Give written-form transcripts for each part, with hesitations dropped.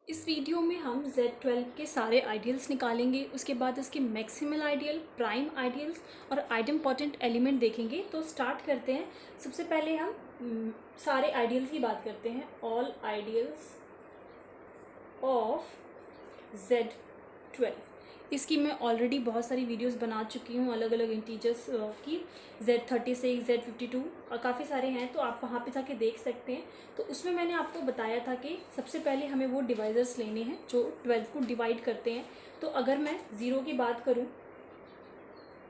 इस वीडियो में हम Z12 के सारे आइडियल्स निकालेंगे, उसके बाद इसके मैक्सिमल आइडियल, प्राइम आइडियल्स और आइडेम्पोर्टेंट एलिमेंट देखेंगे। तो स्टार्ट करते हैं। सबसे पहले हम सारे आइडियल्स की बात करते हैं। All ideals of Z12। इसकी मैं ऑलरेडी बहुत सारी वीडियोस बना चुकी हूँ अलग अलग इंटीजर्स की। Z36, Z52 और काफ़ी सारे हैं, तो आप वहाँ पे जाके देख सकते हैं। तो उसमें मैंने आपको बताया था कि सबसे पहले हमें वो डिवाइजर्स लेने हैं जो 12 को डिवाइड करते हैं। तो अगर मैं ज़ीरो की बात करूँ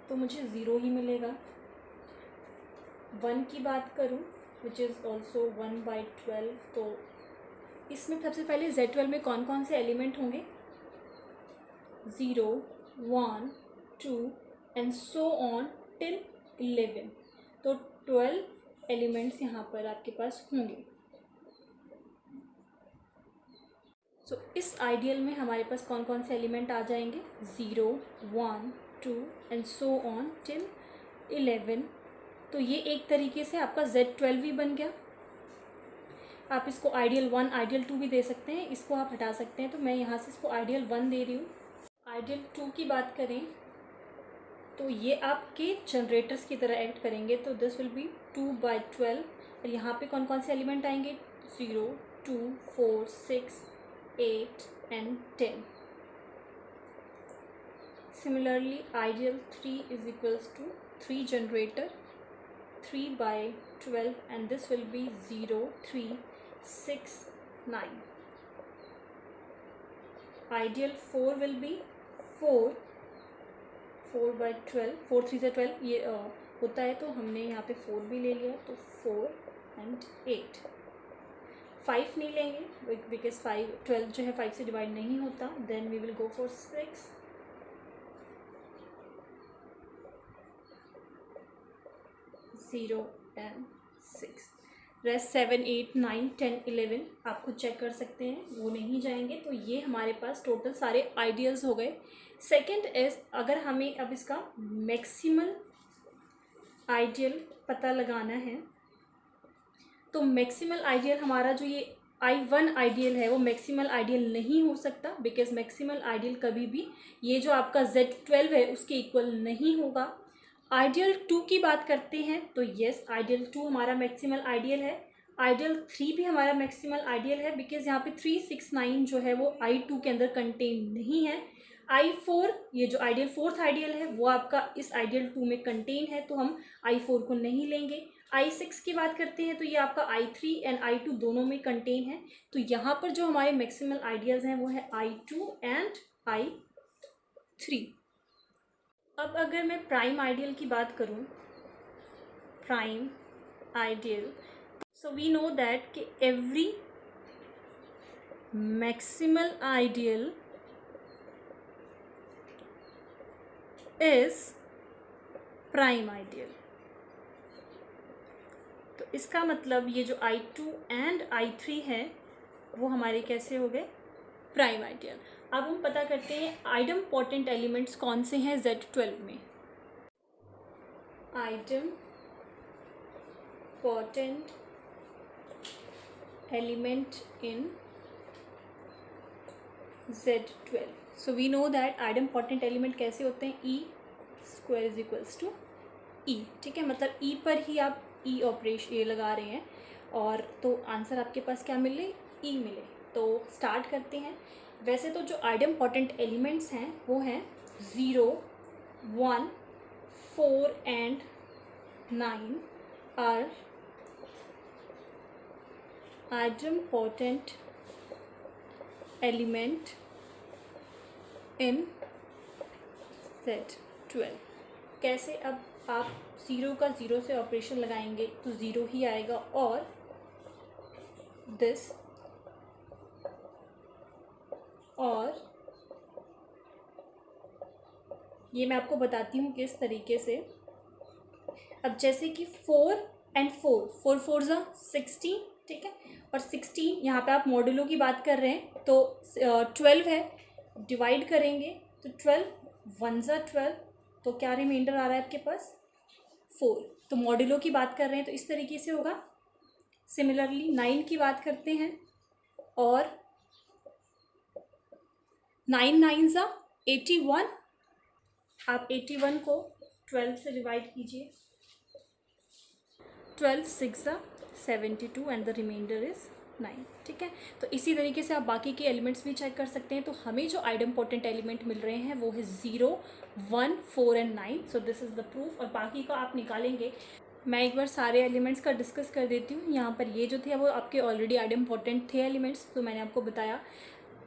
तो मुझे ज़ीरो ही मिलेगा। 1 की बात करूँ विच इज़ ऑल्सो 1/12। तो इसमें सबसे पहले Z12 में कौन कौन से एलिमेंट होंगे? 0, 1, 2 एंड सो ऑन टिल 11। तो 12 एलिमेंट्स यहाँ पर आपके पास होंगे। सो इस आइडियल में हमारे पास कौन कौन से एलिमेंट आ जाएंगे? 0, 1, 2 एंड सो ऑन टिल 11। तो ये एक तरीके से आपका Z12 भी बन गया। आप इसको आइडियल 1, आइडियल 2 भी दे सकते हैं, इसको आप हटा सकते हैं। तो मैं यहाँ से इसको आइडियल 1 दे रही हूँ। आइडियल 2 की बात करें तो ये आपके जनरेटर्स की तरह एक्ट करेंगे। तो दिस विल बी 2/12 और यहाँ पे कौन कौन से एलिमेंट आएंगे? 0, 2, 4, 6, 8 and 10। Similarly, ideal 3 is equals to 3 generator, 3/12 and this will be 0, 3, 6, 9. Ideal 4 will be 4, 4/12, 4 3 से 12 ये होता है, तो हमने यहाँ पे 4 भी ले लिया। तो 4 and 8। 5 नहीं लेंगे बिकॉज 12 जो है 5 से डिवाइड नहीं होता। Then we will go for 6, 0 and 6। Rest 7, 8, 9, 10, 11 आप खुद चेक कर सकते हैं, वो नहीं जाएंगे। तो ये हमारे पास टोटल सारे आइडियल्स हो गए। सेकंड इज, अगर हमें अब इसका मैक्सिमल आइडियल पता लगाना है तो मैक्सिमल आइडियल हमारा जो ये I1 आइडियल है वो मैक्सिमल आइडियल नहीं हो सकता, बिकॉज मैक्सिमल आइडियल कभी भी ये जो आपका Z12 है उसके इक्वल नहीं होगा। आइडियल 2 की बात करते हैं तो येस, आइडियल 2 हमारा मैक्सिमल आइडियल है। आइडियल 3 भी हमारा मैक्सिमल आइडियल है, बिकॉज यहाँ पे 3, 6, 9 जो है वो I2 के अंदर कंटेन नहीं है। I4 ये जो आइडियल 4th आइडियल है वो आपका इस आइडियल 2 में कंटेन है, तो हम I4 को नहीं लेंगे। I6 की बात करते हैं तो ये आपका I3 एंड I2 दोनों में कंटेन है। तो यहाँ पर जो हमारे मैक्सिमल आइडियल्स हैं वो है I2 एंड I3। अब अगर मैं प्राइम आइडियल की बात करूँ, prime ideal, so we know that कि every maximal ideal is prime ideal. तो इसका मतलब ये जो I2 एंड I3 है वो हमारे कैसे हो गए? Prime ideal. अब हम पता करते हैं आइडेम्पोर्टेंट एलिमेंट्स कौन से हैं Z12 में। Idempotent element in Z12। So we know that idempotent element कैसे होते हैं? E² is equals to E। ठीक है, मतलब E पर ही आप E ऑपरेशन ये लगा रहे हैं, और तो आंसर आपके पास क्या मिले? E मिले। तो स्टार्ट करते हैं। वैसे तो जो आइडेम्पोर्टेंट एलिमेंट्स हैं वो हैं 0, 1, 4 and 9 are idempotent element in Z12। कैसे? अब आप 0 का 0 से ऑपरेशन लगाएंगे तो 0 ही आएगा, और दिस और ये मैं आपको बताती हूँ किस तरीके से। अब जैसे कि 4 एंड 4, 4 4 ज़ा 16, ठीक है, और 16 यहाँ पे आप मॉडुलो की बात कर रहे हैं तो 12 है, डिवाइड करेंगे तो 12 1 ज़ा 12, तो क्या रिमाइंडर आ रहा है आपके पास? 4। तो मॉडुलो की बात कर रहे हैं तो इस तरीके से होगा। सिमिलरली 9 की बात करते हैं और 9 9 ज़ा 81, आप 81 को 12 से डिवाइड कीजिए, 12 6 ज़ा 72 एंड द रिमाइंडर इज़ 9। ठीक है, तो इसी तरीके से आप बाकी के एलिमेंट्स भी चेक कर सकते हैं। तो हमें जो आइडेम्पोर्टेंट एलिमेंट मिल रहे हैं वो है 0 1 4 and 9। So this is the proof. और बाकी का आप निकालेंगे। मैं एक बार सारे एलिमेंट्स का डिस्कस कर देती हूँ। यहाँ पर ये जो थे वो आपके ऑलरेडी आइडेम्पोर्टेंट थे एलिमेंट्स, तो मैंने आपको बताया।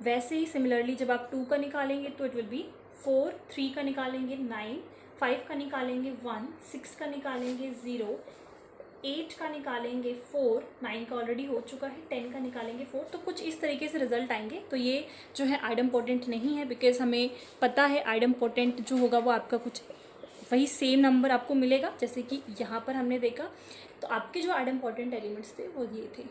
वैसे ही सिमिलरली जब आप 2 का निकालेंगे तो इट विल बी 4, 3 का निकालेंगे 9, 5 का निकालेंगे 1, 6 का निकालेंगे 0, 8 का निकालेंगे 4, 9 का ऑलरेडी हो चुका है, 10 का निकालेंगे 4। तो कुछ इस तरीके से रिजल्ट आएंगे। तो ये जो है आइडेम्पोर्टेंट नहीं है, बिकॉज हमें पता है आइडेम्पोर्टेंट जो होगा वो आपका कुछ वही सेम नंबर आपको मिलेगा जैसे कि यहाँ पर हमने देखा। तो आपके जो आइडेम्पोर्टेंट एलिमेंट्स थे वो ये थे।